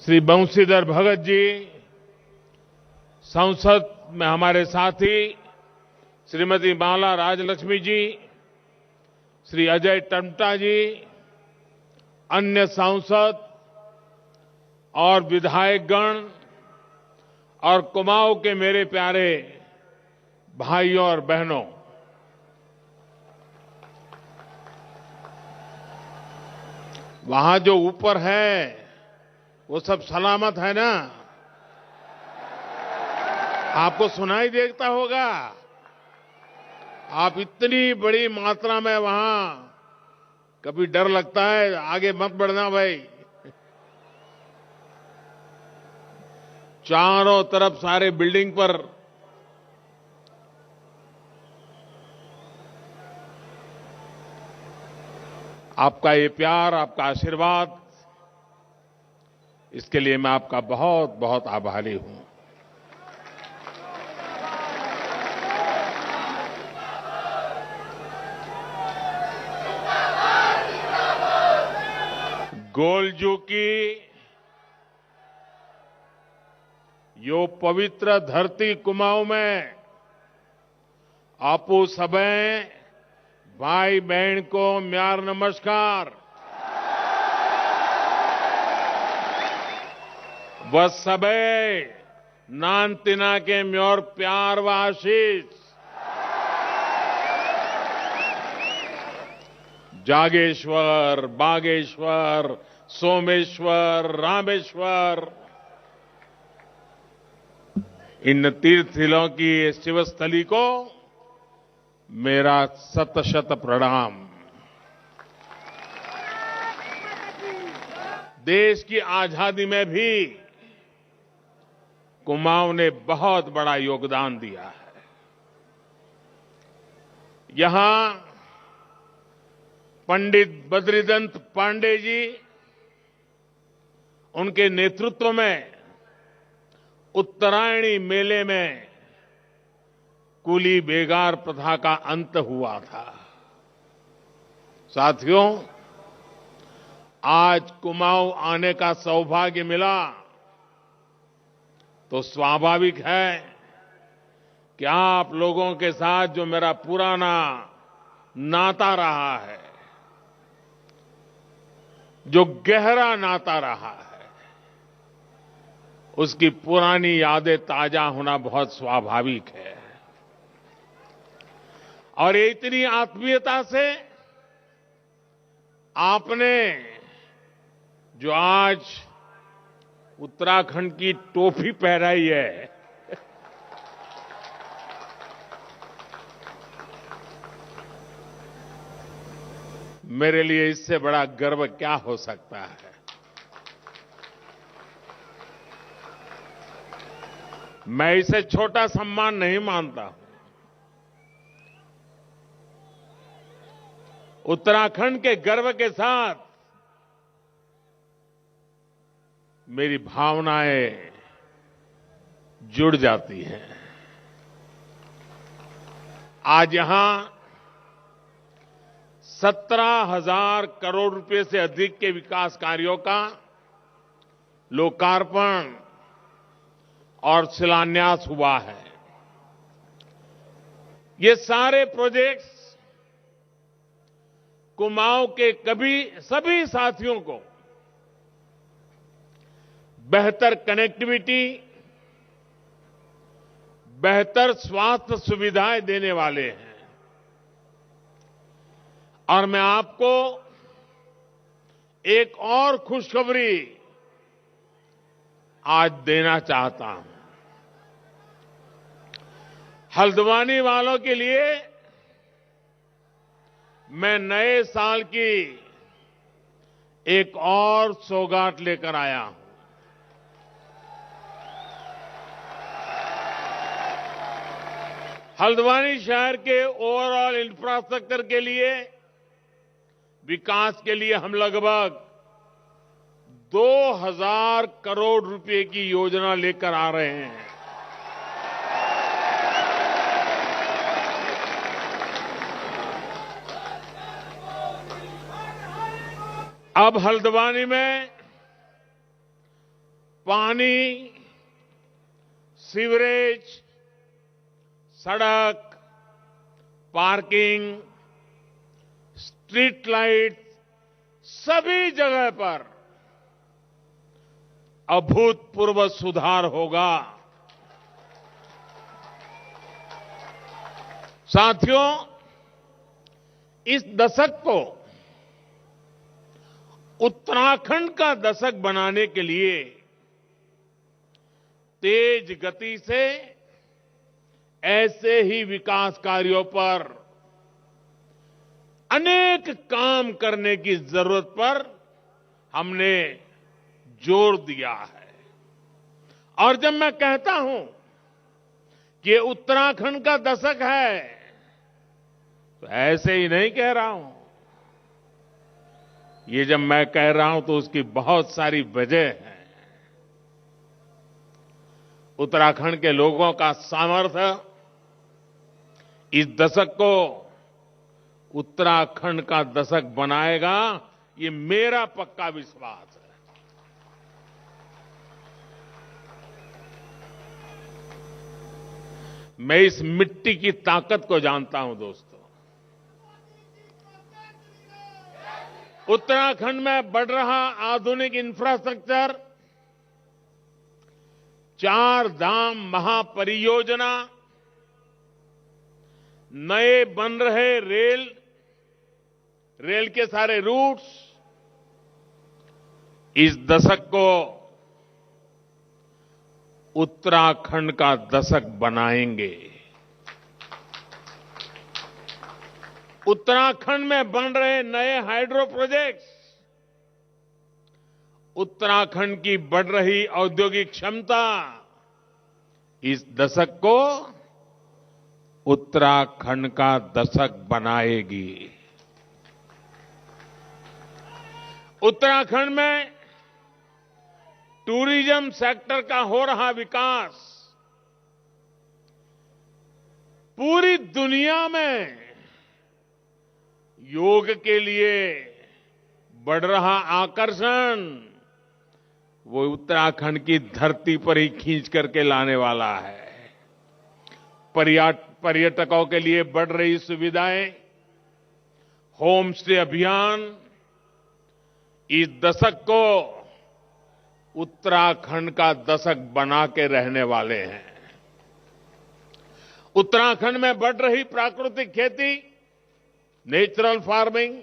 श्री बंशीधर भगत जी, संसद में हमारे साथी श्रीमती माला राजलक्ष्मी जी, श्री अजय टम्टा जी, अन्य सांसद और विधायकगण और कुमाऊं के मेरे प्यारे भाइयों और बहनों, वहां जो ऊपर है वो सब सलामत है ना? आपको सुनाई देता होगा। आप इतनी बड़ी मात्रा में वहां, कभी डर लगता है आगे मत बढ़ना भाई। चारों तरफ सारे बिल्डिंग पर आपका ये प्यार, आपका आशीर्वाद, इसके लिए मैं आपका बहुत बहुत आभारी हूं। गोलजू की यो पवित्र धरती कुमाऊं में आपू सबे भाई बहन को म्यार नमस्कार। वह सबे नानतिना के म्योर प्यार व आशीष। जागेश्वर, बागेश्वर, सोमेश्वर, रामेश्वर, इन तीर्थस्थलों की शिवस्थली को मेरा शत शत प्रणाम। देश की आजादी में भी कुमाऊं ने बहुत बड़ा योगदान दिया है। यहां पंडित बद्रीदत्त पांडे जी, उनके नेतृत्व में उत्तरायणी मेले में कुली बेगार प्रथा का अंत हुआ था। साथियों, आज कुमाऊं आने का सौभाग्य मिला तो स्वाभाविक है कि आप लोगों के साथ जो मेरा पुराना नाता रहा है, जो गहरा नाता रहा है, उसकी पुरानी यादें ताजा होना बहुत स्वाभाविक है। और ये इतनी आत्मीयता से आपने जो आज उत्तराखंड की टोपी पहनाई है, मेरे लिए इससे बड़ा गर्व क्या हो सकता है। मैं इसे छोटा सम्मान नहीं मानता हूं। उत्तराखंड के गर्व के साथ मेरी भावनाएं जुड़ जाती हैं। आज यहां 17,000 करोड़ रुपए से अधिक के विकास कार्यों का लोकार्पण और शिलान्यास हुआ है। ये सारे प्रोजेक्ट्स कुमाऊं के सभी साथियों को बेहतर कनेक्टिविटी, बेहतर स्वास्थ्य सुविधाएं देने वाले हैं। और मैं आपको एक और खुशखबरी आज देना चाहता हूं। हल्द्वानी वालों के लिए मैं नए साल की एक और सौगात लेकर आया हूं। हल्द्वानी शहर के ओवरऑल इंफ्रास्ट्रक्चर के लिए, विकास के लिए हम लगभग 2,000 करोड़ रुपए की योजना लेकर आ रहे हैं। अब हल्द्वानी में पानी, सीवरेज, सड़क, पार्किंग, स्ट्रीट लाइट, सभी जगह पर अभूतपूर्व सुधार होगा। साथियों, इस दशक को उत्तराखंड का दशक बनाने के लिए तेज गति से ऐसे ही विकास कार्यों पर अनेक काम करने की जरूरत पर हमने जोर दिया है। और जब मैं कहता हूं कि ये उत्तराखंड का दशक है, तो ऐसे ही नहीं कह रहा हूं। ये जब मैं कह रहा हूं तो उसकी बहुत सारी वजह है। उत्तराखंड के लोगों का सामर्थ्य इस दशक को उत्तराखंड का दशक बनाएगा, ये मेरा पक्का विश्वास है। मैं इस मिट्टी की ताकत को जानता हूं दोस्तों। उत्तराखंड में बढ़ रहा आधुनिक इंफ्रास्ट्रक्चर, 4 धाम महापरियोजना, नए बन रहे रेल के सारे रूट्स इस दशक को उत्तराखंड का दशक बनाएंगे। उत्तराखंड में बन रहे नए हाइड्रो प्रोजेक्ट्स उत्तराखंड की बढ़ रही औद्योगिक क्षमता इस दशक को उत्तराखंड का दशक बनाएगी। उत्तराखंड में टूरिज्म सेक्टर का हो रहा विकास पूरी दुनिया में योग के लिए बढ़ रहा आकर्षण वो उत्तराखंड की धरती पर ही खींच करके लाने वाला है। पर्यटकों के लिए बढ़ रही सुविधाएं, होम स्टे अभियान इस दशक को उत्तराखंड का दशक बना के रहने वाले हैं। उत्तराखंड में बढ़ रही प्राकृतिक खेती, नेचुरल फार्मिंग,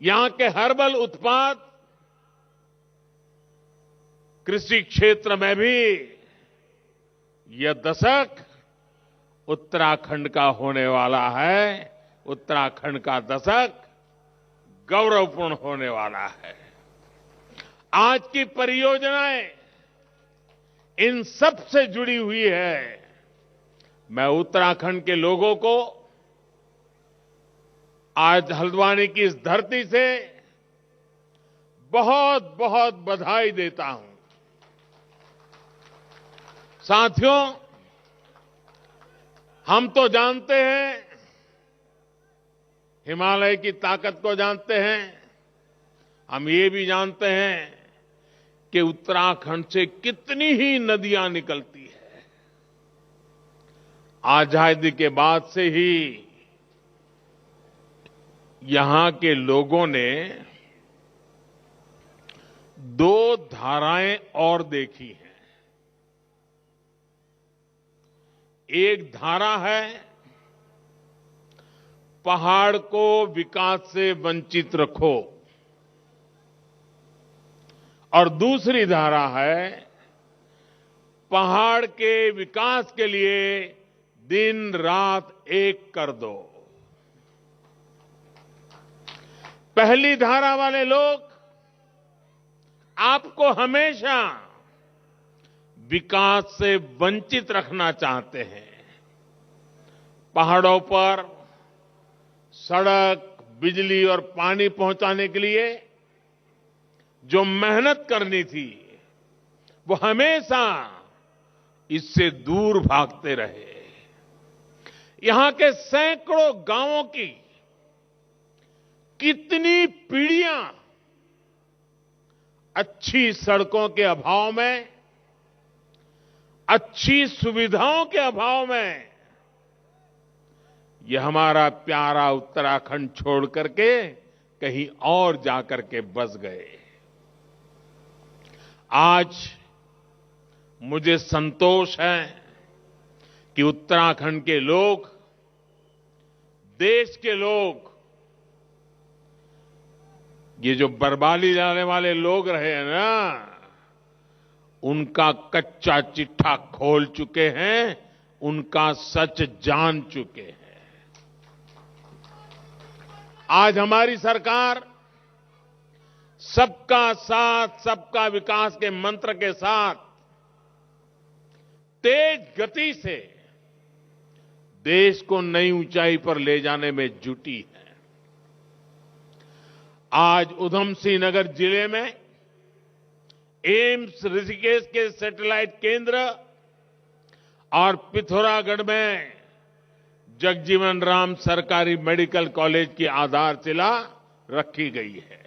यहां के हर्बल उत्पाद, कृषि क्षेत्र में भी यह दशक उत्तराखंड का होने वाला है। उत्तराखंड का दशक गौरवपूर्ण होने वाला है। आज की परियोजनाएं इन सब से जुड़ी हुई है। मैं उत्तराखंड के लोगों को आज हल्द्वानी की इस धरती से बहुत बहुत बधाई देता हूं। साथियों, हम तो जानते हैं, हिमालय की ताकत को जानते हैं। हम ये भी जानते हैं कि उत्तराखंड से कितनी ही नदियां निकलती है। आजादी के बाद से ही यहां के लोगों ने 2 धाराएं और देखी हैं। एक धारा है पहाड़ को विकास से वंचित रखो, और दूसरी धारा है पहाड़ के विकास के लिए दिन रात एक कर दो। पहली धारा वाले लोग आपको हमेशा विकास से वंचित रखना चाहते हैं। पहाड़ों पर सड़क, बिजली और पानी पहुंचाने के लिए जो मेहनत करनी थी, वो हमेशा इससे दूर भागते रहे। यहां के सैकड़ों गांवों की कितनी पीढ़ियां अच्छी सड़कों के अभाव में, अच्छी सुविधाओं के अभाव में ये हमारा प्यारा उत्तराखंड छोड़ करके कहीं और जाकर के बस गए। आज मुझे संतोष है कि उत्तराखंड के लोग, देश के लोग, ये जो बर्बादी लाने वाले लोग रहे हैं ना, उनका कच्चा चिट्ठा खोल चुके हैं, उनका सच जान चुके हैं। आज हमारी सरकार सबका साथ, सबका विकास के मंत्र के साथ तेज गति से देश को नई ऊंचाई पर ले जाने में जुटी है। आज ऊधमसिंह नगर जिले में एम्स ऋषिकेश के सैटेलाइट केंद्र और पिथौरागढ़ में जगजीवन राम सरकारी मेडिकल कॉलेज की आधारशिला रखी गई है।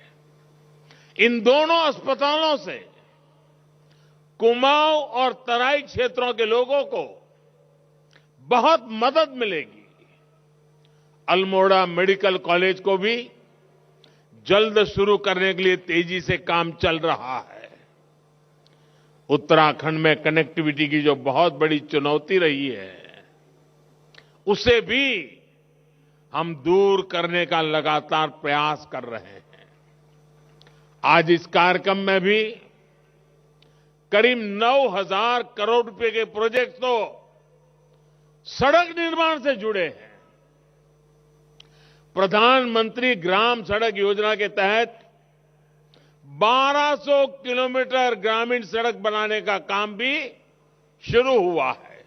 इन दोनों अस्पतालों से कुमाऊं और तराई क्षेत्रों के लोगों को बहुत मदद मिलेगी। अल्मोड़ा मेडिकल कॉलेज को भी जल्द शुरू करने के लिए तेजी से काम चल रहा है। उत्तराखंड में कनेक्टिविटी की जो बहुत बड़ी चुनौती रही है, उसे भी हम दूर करने का लगातार प्रयास कर रहे हैं। आज इस कार्यक्रम में भी करीब 9,000 करोड़ रुपए के प्रोजेक्ट तो सड़क निर्माण से जुड़े हैं। प्रधानमंत्री ग्राम सड़क योजना के तहत 1200 किलोमीटर ग्रामीण सड़क बनाने का काम भी शुरू हुआ है।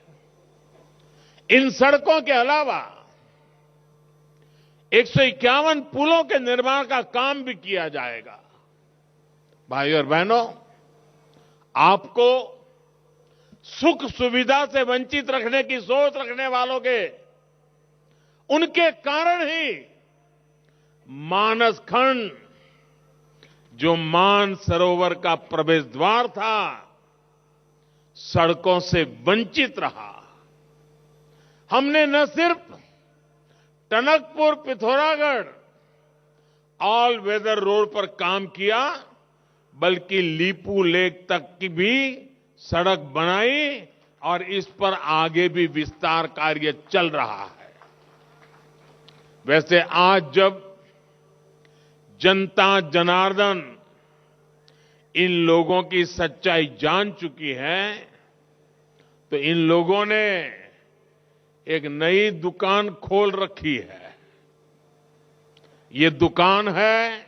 इन सड़कों के अलावा 151 पुलों के निर्माण का काम भी किया जाएगा। भाइयों और बहनों, आपको सुख सुविधा से वंचित रखने की सोच रखने वालों के, उनके कारण ही मानस खंड, जो मान सरोवर का प्रवेश द्वार था, सड़कों से वंचित रहा। हमने न सिर्फ Tanakpur Pithoragarh all weather road पर काम किया, बल्कि लीपू लेक तक की भी सड़क बनाई और इस पर आगे भी विस्तार कार्य चल रहा है। वैसे आज जब जनता जनार्दन इन लोगों की सच्चाई जान चुकी है, तो इन लोगों ने एक नई दुकान खोल रखी है। ये दुकान है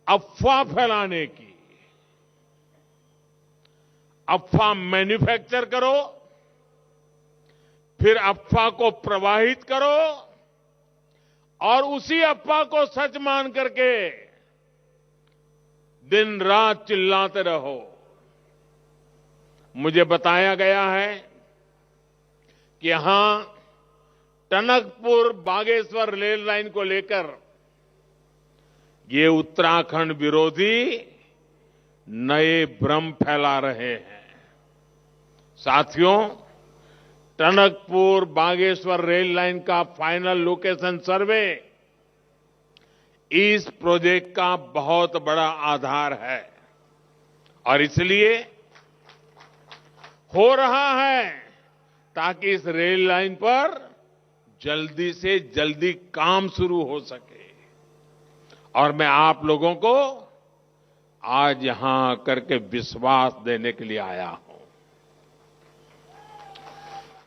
अफवाह फैलाने की। अफवाह मैन्युफैक्चर करो, फिर अफवाह को प्रवाहित करो और उसी अफवाह को सच मान करके दिन रात चिल्लाते रहो। मुझे बताया गया है कि यहां टनकपुर बागेश्वर रेल लाइन को लेकर ये उत्तराखंड विरोधी नए भ्रम फैला रहे हैं। साथियों, टनकपुर बागेश्वर रेल लाइन का फाइनल लोकेशन सर्वे इस प्रोजेक्ट का बहुत बड़ा आधार है और इसलिए हो रहा है ताकि इस रेल लाइन पर जल्दी से जल्दी काम शुरू हो सके। और मैं आप लोगों को आज यहां करके विश्वास देने के लिए आया हूं।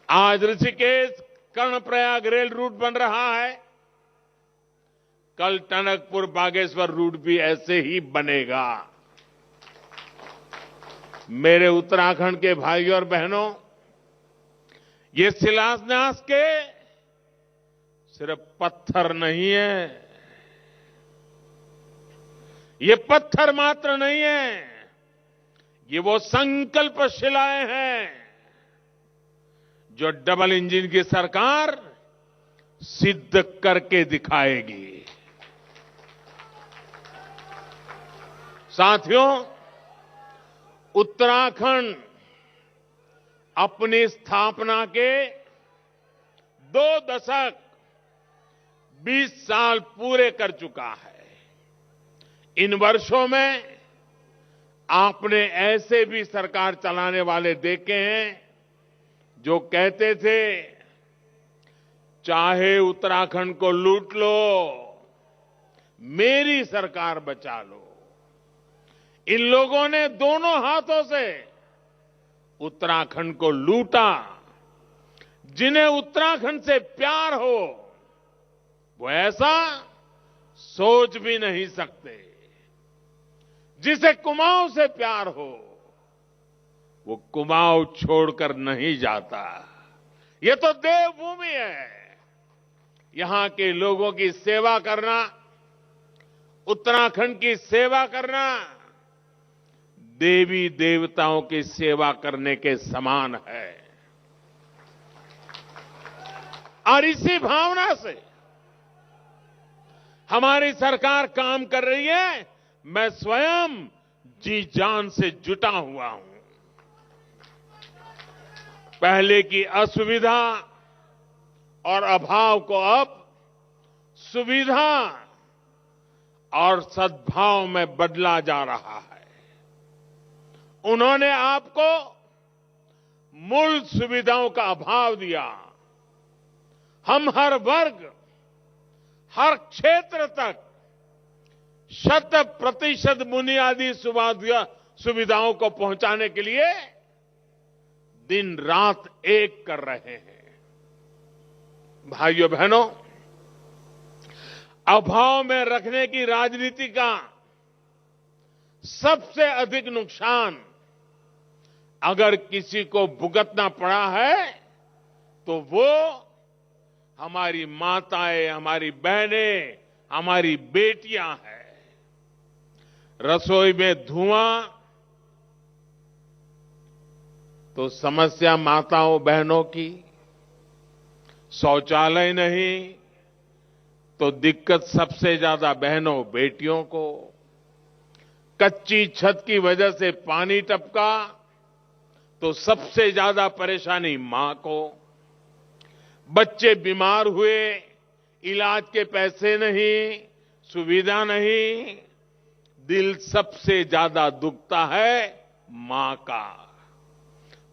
आज ऋषिकेश कर्णप्रयाग रेल रूट बन रहा है, कल टनकपुर बागेश्वर रूट भी ऐसे ही बनेगा। मेरे उत्तराखंड के भाइयों और बहनों, ये शिलान्यास के सिर्फ पत्थर नहीं है, ये पत्थर मात्र नहीं है, ये वो संकल्प शिलाएं हैं जो डबल इंजन की सरकार सिद्ध करके दिखाएगी। साथियों, उत्तराखंड अपनी स्थापना के 2 दशक 20 साल पूरे कर चुका है। इन वर्षों में आपने ऐसे भी सरकार चलाने वाले देखे हैं जो कहते थे, चाहे उत्तराखंड को लूट लो, मेरी सरकार बचा लो। इन लोगों ने दोनों हाथों से उत्तराखंड को लूटा। जिन्हें उत्तराखंड से प्यार हो, वो ऐसा सोच भी नहीं सकते। जिसे कुमाऊं से प्यार हो, वो कुमाऊं छोड़कर नहीं जाता। ये तो देवभूमि है। यहां के लोगों की सेवा करना, उत्तराखंड की सेवा करना, देवी देवताओं की सेवा करने के समान है। और इसी भावना से हमारी सरकार काम कर रही है। मैं स्वयं जी जान से जुटा हुआ हूं। पहले की असुविधा और अभाव को अब सुविधा और सद्भाव में बदला जा रहा है। उन्होंने आपको मूल सुविधाओं का अभाव दिया। हम हर वर्ग, हर क्षेत्र तक 100% बुनियादी सुविधाओं को पहुंचाने के लिए दिन रात एक कर रहे हैं। भाइयों बहनों, अभाव में रखने की राजनीति का सबसे अधिक नुकसान अगर किसी को भुगतना पड़ा है तो वो हमारी माताएं, हमारी बहनें, हमारी बेटियां हैं। रसोई में धुआं तो समस्या माताओं बहनों की, शौचालय नहीं तो दिक्कत सबसे ज्यादा बहनों बेटियों को, कच्ची छत की वजह से पानी टपका तो सबसे ज्यादा परेशानी मां को, बच्चे बीमार हुए, इलाज के पैसे नहीं, सुविधा नहीं, दिल सबसे ज्यादा दुखता है मां का।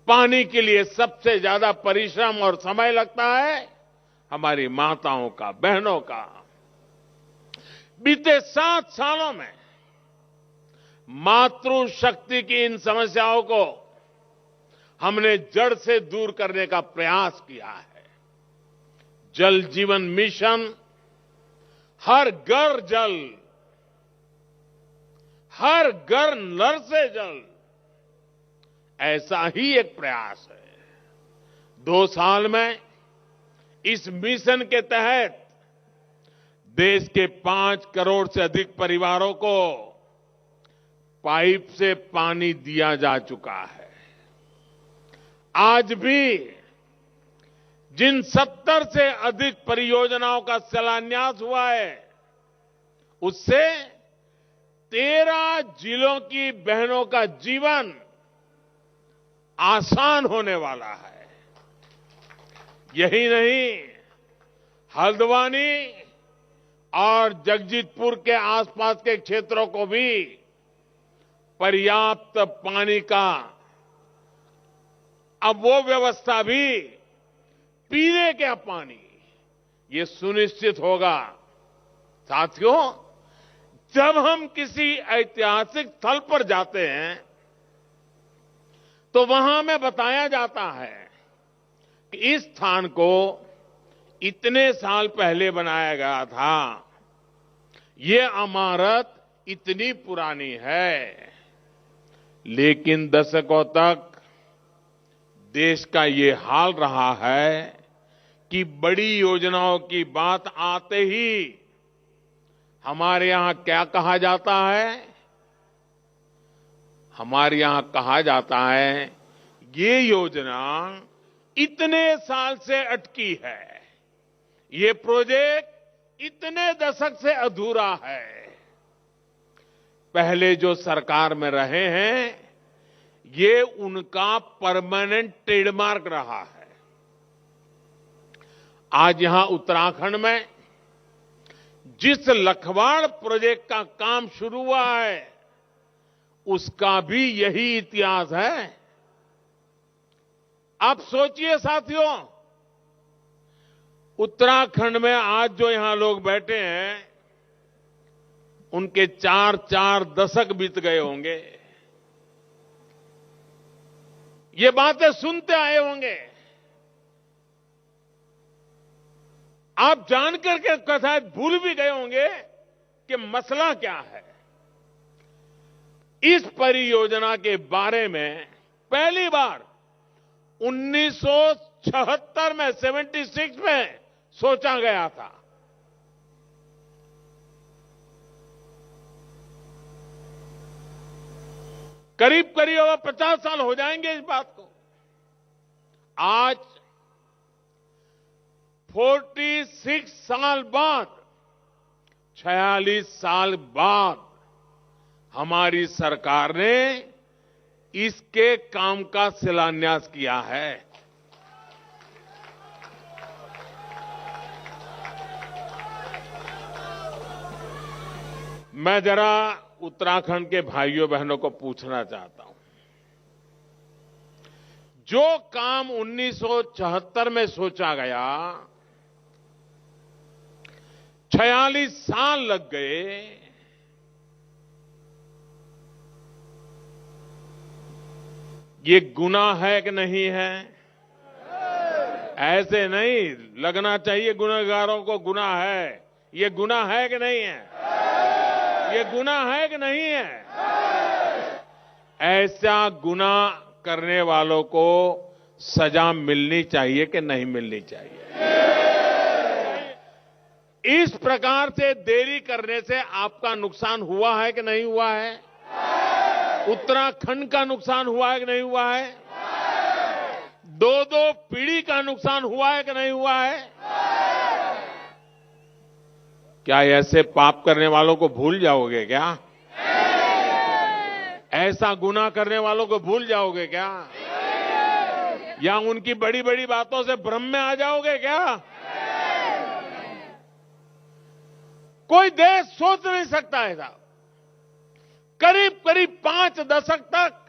पानी के लिए सबसे ज्यादा परिश्रम और समय लगता है हमारी माताओं का, बहनों का। बीते 7 सालों में मातृशक्ति की इन समस्याओं को हमने जड़ से दूर करने का प्रयास किया है। जल जीवन मिशन, हर घर जल, हर घर नल से जल, ऐसा ही एक प्रयास है। 2 साल में इस मिशन के तहत देश के 5 करोड़ से अधिक परिवारों को पाइप से पानी दिया जा चुका है। आज भी जिन 70 से अधिक परियोजनाओं का शिलान्यास हुआ है, उससे 13 जिलों की बहनों का जीवन आसान होने वाला है। यही नहीं, हल्द्वानी और जगजीतपुर के आसपास के क्षेत्रों को भी पर्याप्त पानी का अब वो व्यवस्था भी, पीने का पानी, ये सुनिश्चित होगा। साथियों, जब हम किसी ऐतिहासिक स्थल पर जाते हैं तो वहां में बताया जाता है कि इस स्थान को इतने साल पहले बनाया गया था, ये इमारत इतनी पुरानी है। लेकिन दशकों तक देश का ये हाल रहा है कि बड़ी योजनाओं की बात आते ही हमारे यहां क्या कहा जाता है? हमारे यहां कहा जाता है, ये योजना इतने साल से अटकी है, ये प्रोजेक्ट इतने दशक से अधूरा है। पहले जो सरकार में रहे हैं, ये उनका परमानेंट ट्रेडमार्क रहा है। आज यहां उत्तराखंड में जिस लखवाड़ प्रोजेक्ट का काम शुरू हुआ है, उसका भी यही इतिहास है। आप सोचिए साथियों, उत्तराखंड में आज जो यहां लोग बैठे हैं, उनके 4 दशक बीत गए होंगे। ये बातें सुनते आए होंगे। आप जानकर के कथा भूल भी गए होंगे कि मसला क्या है। इस परियोजना के बारे में पहली बार 1976 में 76 में सोचा गया था। करीब करीब अब 50 साल हो जाएंगे इस बात को। आज 46 साल बाद, 46 साल बाद हमारी सरकार ने इसके काम का शिलान्यास किया है। मैं जरा उत्तराखंड के भाइयों बहनों को पूछना चाहता हूं, जो काम 1974 में सोचा गया, 46 साल लग गए, ये गुनाह है कि नहीं है? ऐसे नहीं लगना चाहिए गुनहगारों को गुनाह है। ये गुनाह है कि नहीं है? ये गुनाह है कि नहीं है? ऐसा गुनाह करने वालों को सजा मिलनी चाहिए कि नहीं मिलनी चाहिए? इस प्रकार से देरी करने से आपका नुकसान हुआ है कि नहीं हुआ है? उत्तराखंड का नुकसान हुआ है कि नहीं हुआ है? दो पीढ़ी का नुकसान हुआ है कि नहीं हुआ है? क्या ऐसे पाप करने वालों को भूल जाओगे क्या? ऐसा गुनाह करने वालों को भूल जाओगे क्या? या उनकी बड़ी बड़ी बातों से भ्रम में आ जाओगे क्या? कोई देश सोच नहीं सकता ऐसा। करीब करीब 5 दशक तक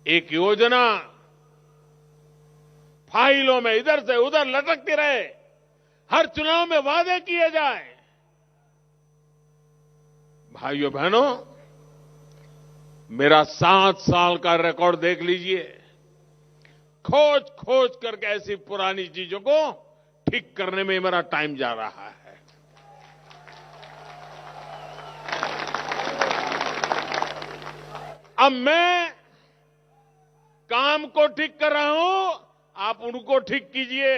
एक योजना फाइलों में इधर से उधर लटकती रहे, हर चुनाव में वादे किए जाए। भाइयों बहनों, मेरा 7 साल का रिकॉर्ड देख लीजिए। खोज खोज करके ऐसी पुरानी चीजों को ठीक करने में मेरा टाइम जा रहा है। अब मैं काम को ठीक कर रहा हूं, आप उनको ठीक कीजिए।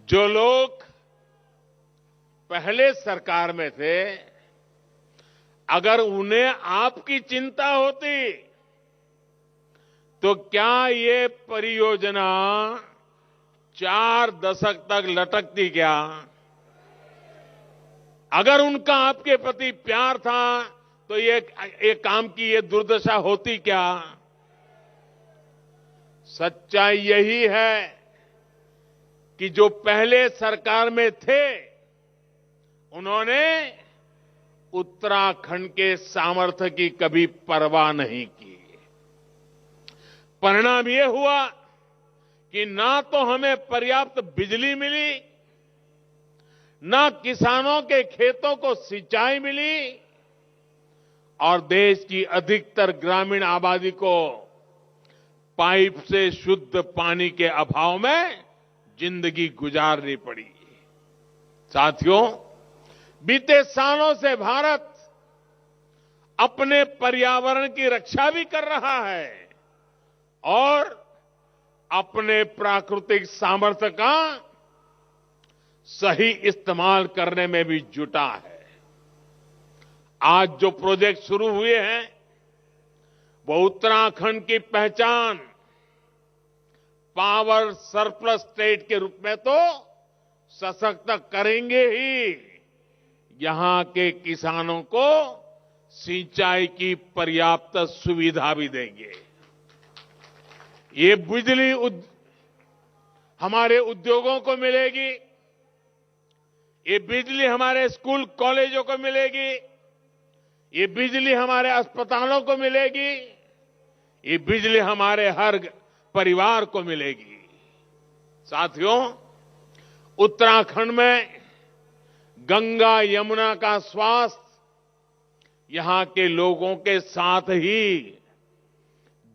जो लोग पहले सरकार में थे, अगर उन्हें आपकी चिंता होती तो क्या ये परियोजना 4 दशक तक लटकती क्या? अगर उनका आपके प्रति प्यार था तो ये काम की ये दुर्दशा होती क्या? सच्चाई यही है कि जो पहले सरकार में थे, उन्होंने उत्तराखंड के सामर्थ्य की कभी परवाह नहीं की। परिणाम ये हुआ कि ना तो हमें पर्याप्त बिजली मिली, ना किसानों के खेतों को सिंचाई मिली, और देश की अधिकतर ग्रामीण आबादी को पाइप से शुद्ध पानी के अभाव में जिंदगी गुजारनी पड़ी। साथियों, बीते सालों से भारत अपने पर्यावरण की रक्षा भी कर रहा है और अपने प्राकृतिक सामर्थ्य का सही इस्तेमाल करने में भी जुटा है। आज जो प्रोजेक्ट शुरू हुए हैं, वो उत्तराखंड की पहचान पावर सरप्लस स्टेट के रूप में तो सशक्त करेंगे ही, यहां के किसानों को सिंचाई की पर्याप्त सुविधा भी देंगे। ये बिजली हमारे उद्योगों को मिलेगी, ये बिजली हमारे स्कूल कॉलेजों को मिलेगी, ये बिजली हमारे अस्पतालों को मिलेगी, ये बिजली हमारे हर परिवार को मिलेगी। साथियों, उत्तराखंड में गंगा यमुना का स्वास्थ्य यहां के लोगों के साथ ही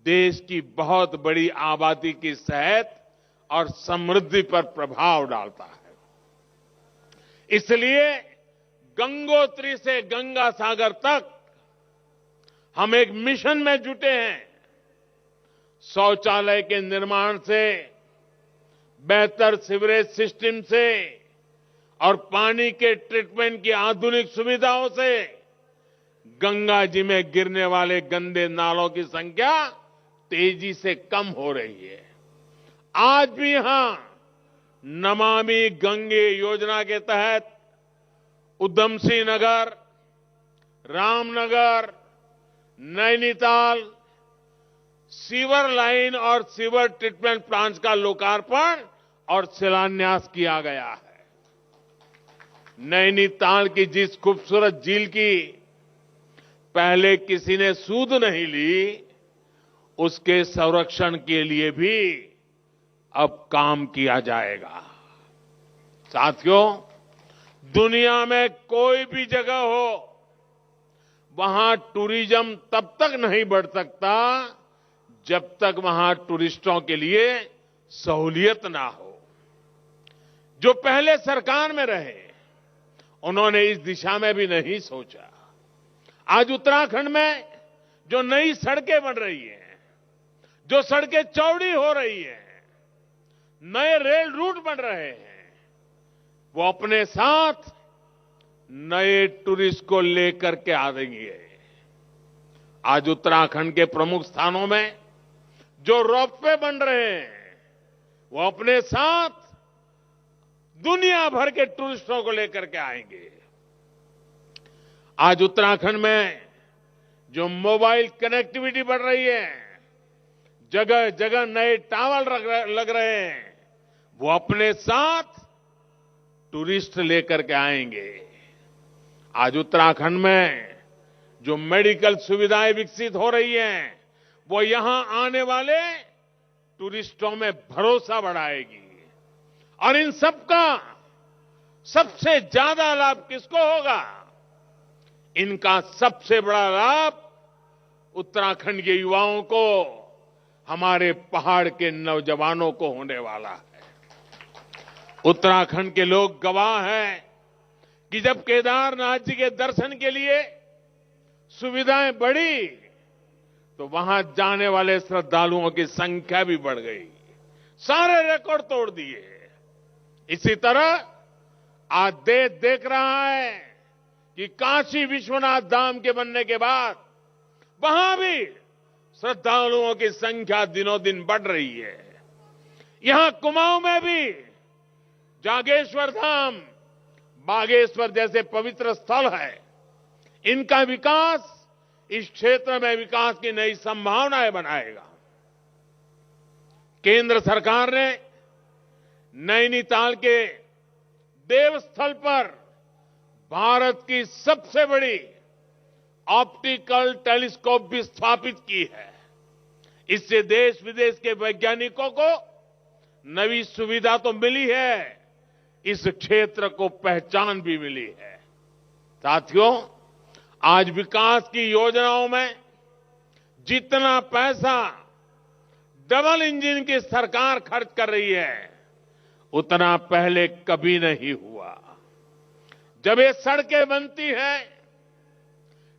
देश की बहुत बड़ी आबादी की सेहत और समृद्धि पर प्रभाव डालता है। इसलिए गंगोत्री से गंगा सागर तक हम एक मिशन में जुटे हैं। शौचालय के निर्माण से, बेहतर सीवरेज सिस्टम से और पानी के ट्रीटमेंट की आधुनिक सुविधाओं से गंगा जी में गिरने वाले गंदे नालों की संख्या तेजी से कम हो रही है। आज भी यहां नमामि गंगे योजना के तहत उधमसिंह नगर, रामनगर, नैनीताल सीवर लाइन और सीवर ट्रीटमेंट प्लांट्स का लोकार्पण और शिलान्यास किया गया है। नैनीताल की जिस खूबसूरत झील की पहले किसी ने सूध नहीं ली, उसके संरक्षण के लिए भी अब काम किया जाएगा। साथियों, दुनिया में कोई भी जगह हो, वहां टूरिज्म तब तक नहीं बढ़ सकता जब तक वहां टूरिस्टों के लिए सहूलियत ना हो। जो पहले सरकार में रहे, उन्होंने इस दिशा में भी नहीं सोचा। आज उत्तराखंड में जो नई सड़कें बन रही हैं, जो सड़कें चौड़ी हो रही हैं, नए रेल रूट बन रहे हैं, वो अपने साथ नए टूरिस्ट को लेकर के आ देंगे। आज उत्तराखंड के प्रमुख स्थानों में जो रोपवे बन रहे हैं, वो अपने साथ दुनिया भर के टूरिस्टों को लेकर के आएंगे। आज उत्तराखंड में जो मोबाइल कनेक्टिविटी बढ़ रही है, जगह जगह नए टावर लग रहे हैं, वो अपने साथ टूरिस्ट लेकर के आएंगे। आज उत्तराखंड में जो मेडिकल सुविधाएं विकसित हो रही हैं, वो यहां आने वाले टूरिस्टों में भरोसा बढ़ाएगी। और इन सबका सबसे ज्यादा लाभ किसको होगा? इनका सबसे बड़ा लाभ उत्तराखंड के युवाओं को, हमारे पहाड़ के नौजवानों को होने वाला है। उत्तराखंड के लोग गवाह हैं कि जब केदारनाथ जी के दर्शन के लिए सुविधाएं बढ़ी, तो वहां जाने वाले श्रद्धालुओं की संख्या भी बढ़ गई, सारे रिकॉर्ड तोड़ दिए। इसी तरह आज देश देख रहा है कि काशी विश्वनाथ धाम के बनने के बाद वहां भी श्रद्धालुओं की संख्या दिनों दिन बढ़ रही है। यहां कुमाऊं में भी जागेश्वर धाम, बागेश्वर जैसे पवित्र स्थल है, इनका विकास इस क्षेत्र में विकास की नई संभावनाएं बनाएगा। केंद्र सरकार ने नैनीताल के देवस्थल पर भारत की सबसे बड़ी ऑप्टिकल टेलीस्कोप भी स्थापित की है। इससे देश विदेश के वैज्ञानिकों को नई सुविधा तो मिली है, इस क्षेत्र को पहचान भी मिली है। साथियों, आज विकास की योजनाओं में जितना पैसा डबल इंजन की सरकार खर्च कर रही है, उतना पहले कभी नहीं हुआ। जब ये सड़कें बनती हैं,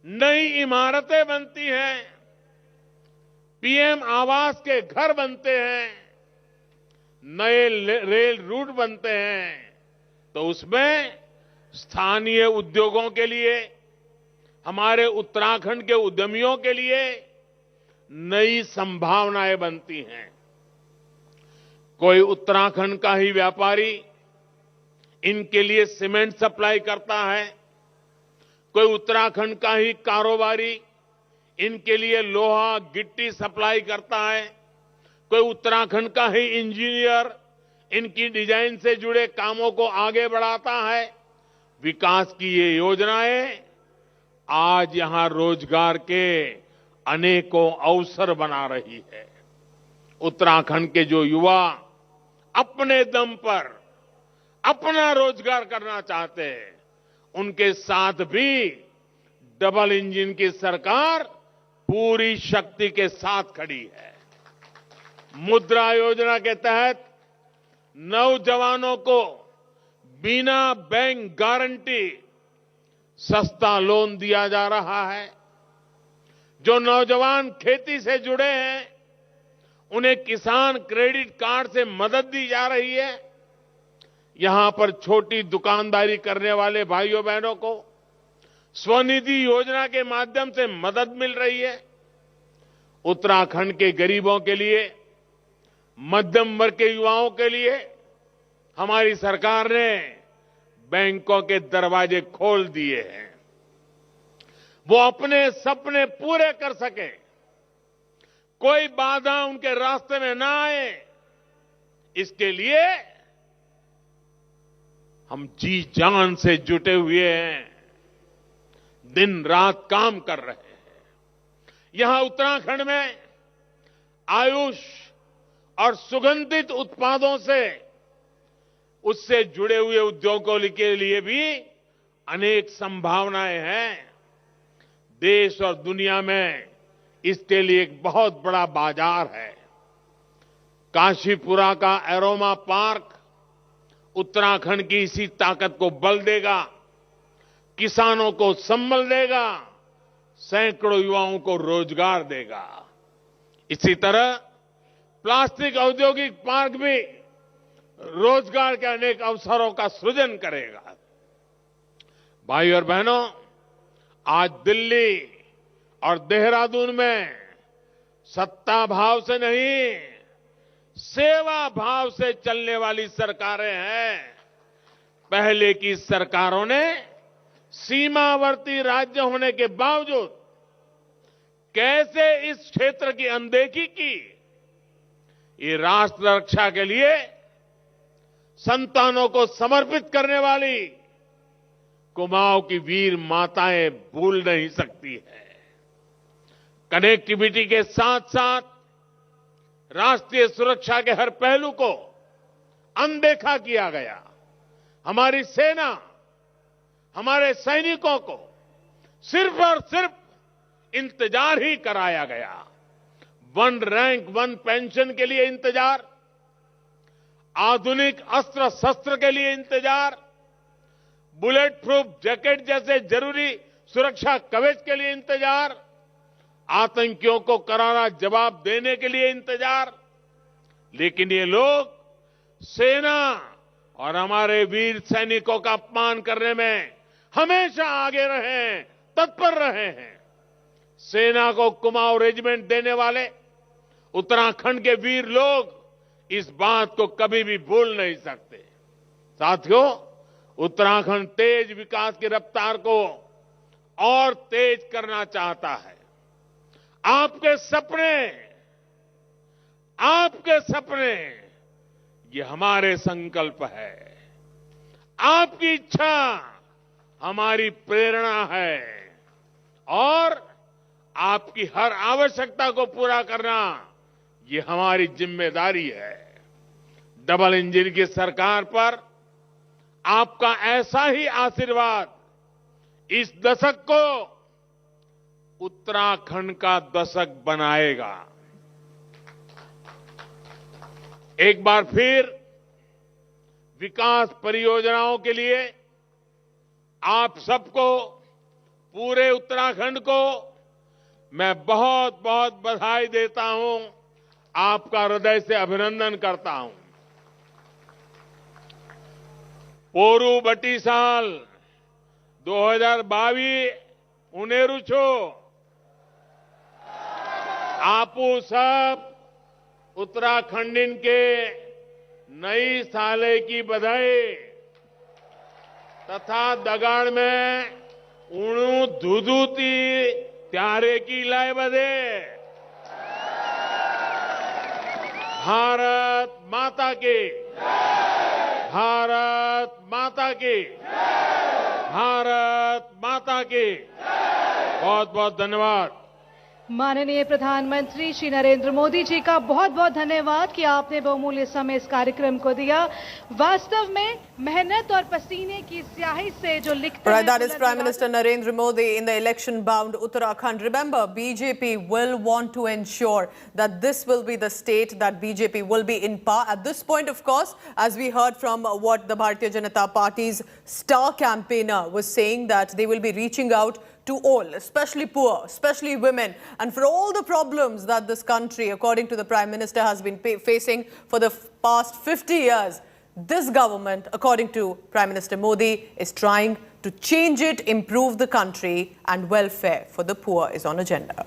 नई इमारतें बनती हैं, पीएम आवास के घर बनते हैं, नए रेल रूट बनते हैं, तो उसमें स्थानीय उद्योगों के लिए, हमारे उत्तराखंड के उद्यमियों के लिए नई संभावनाएं बनती हैं। कोई उत्तराखंड का ही व्यापारी इनके लिए सीमेंट सप्लाई करता है, कोई उत्तराखंड का ही कारोबारी इनके लिए लोहा गिट्टी सप्लाई करता है, कोई उत्तराखंड का ही इंजीनियर इनकी डिजाइन से जुड़े कामों को आगे बढ़ाता है। विकास की ये योजनाएं आज यहां रोजगार के अनेकों अवसर बना रही है। उत्तराखंड के जो युवा अपने दम पर अपना रोजगार करना चाहते हैं, उनके साथ भी डबल इंजन की सरकार पूरी शक्ति के साथ खड़ी है। मुद्रा योजना के तहत नौजवानों को बिना बैंक गारंटी सस्ता लोन दिया जा रहा है। जो नौजवान खेती से जुड़े हैं, उन्हें किसान क्रेडिट कार्ड से मदद दी जा रही है। यहां पर छोटी दुकानदारी करने वाले भाइयों बहनों को स्वनिधि योजना के माध्यम से मदद मिल रही है। उत्तराखंड के गरीबों के लिए, मध्यम वर्ग के युवाओं के लिए हमारी सरकार ने बैंकों के दरवाजे खोल दिए हैं। वो अपने सपने पूरे कर सके, कोई बाधा उनके रास्ते में ना आए, इसके लिए हम जी जान से जुटे हुए हैं, दिन रात काम कर रहे हैं। यहां उत्तराखंड में आयुष और सुगंधित उत्पादों से उससे जुड़े हुए उद्योगों के लिए भी अनेक संभावनाएं हैं। देश और दुनिया में इसके लिए एक बहुत बड़ा बाजार है। काशीपुरा का एरोमा पार्क उत्तराखंड की इसी ताकत को बल देगा, किसानों को संबल देगा, सैकड़ों युवाओं को रोजगार देगा। इसी तरह प्लास्टिक औद्योगिक पार्क भी रोजगार के अनेक अवसरों का सृजन करेगा। भाई और बहनों, आज दिल्ली और देहरादून में सत्ता भाव से नहीं, सेवा भाव से चलने वाली सरकारें हैं। पहले की सरकारों ने सीमावर्ती राज्य होने के बावजूद कैसे इस क्षेत्र की अनदेखी की। ये राष्ट्र रक्षा के लिए संतानों को समर्पित करने वाली कुमाऊं की वीर माताएं भूल नहीं सकती है। कनेक्टिविटी के साथ साथ राष्ट्रीय सुरक्षा के हर पहलू को अनदेखा किया गया। हमारी सेना, हमारे सैनिकों को सिर्फ और सिर्फ इंतजार ही कराया गया। वन रैंक वन पेंशन के लिए इंतजार, आधुनिक अस्त्र शस्त्र के लिए इंतजार, बुलेट प्रूफ जैकेट जैसे जरूरी सुरक्षा कवच के लिए इंतजार, आतंकियों को करारा जवाब देने के लिए इंतजार। लेकिन ये लोग सेना और हमारे वीर सैनिकों का अपमान करने में हमेशा आगे रहे हैं, तत्पर रहे हैं। सेना को कुमाऊं रेजिमेंट देने वाले उत्तराखंड के वीर लोग इस बात को कभी भी भूल नहीं सकते। साथियों, उत्तराखंड तेज विकास की रफ्तार को और तेज करना चाहता है। आपके सपने ये हमारे संकल्प है। आपकी इच्छा हमारी प्रेरणा है और आपकी हर आवश्यकता को पूरा करना ये हमारी जिम्मेदारी है। डबल इंजन की सरकार पर आपका ऐसा ही आशीर्वाद इस दशक को उत्तराखंड का दशक बनाएगा। एक बार फिर विकास परियोजनाओं के लिए आप सबको, पूरे उत्तराखंड को मैं बहुत बहुत बधाई देता हूं, आपका हृदय से अभिनंदन करता हूं। पोरू बटी साल 2022 उनेरु छो आपू सब उत्तराखंडीन के नई साले की बधाई। तथा दगाड़ में उणु धुधुती त्यारे की लय बधे। भारत माता की, भारत माता की, भारत माता की। बहुत बहुत धन्यवाद। माननीय प्रधानमंत्री श्री नरेंद्र मोदी जी का बहुत बहुत धन्यवाद कि आपने बहुमूल्य समय इस कार्यक्रम को दिया। वास्तव में मेहनत और पसीने की स्याही से जो लिखते हैं। Right, that is Prime Minister Narendra Modi in the election-bound Uttarakhand. Remember, BJP will want to ensure that this will be the state that BJP will be in power. At this point, of course, as we heard from what the Bharatiya Janata Party's star campaigner was saying, that they will be reaching out to all, especially poor, especially women, and for all the problems that this country, according to the Prime Minister, has been facing for the past 50 years. This government, according to Prime Minister Modi, is trying to change it, improve the country, and welfare for the poor is on agenda.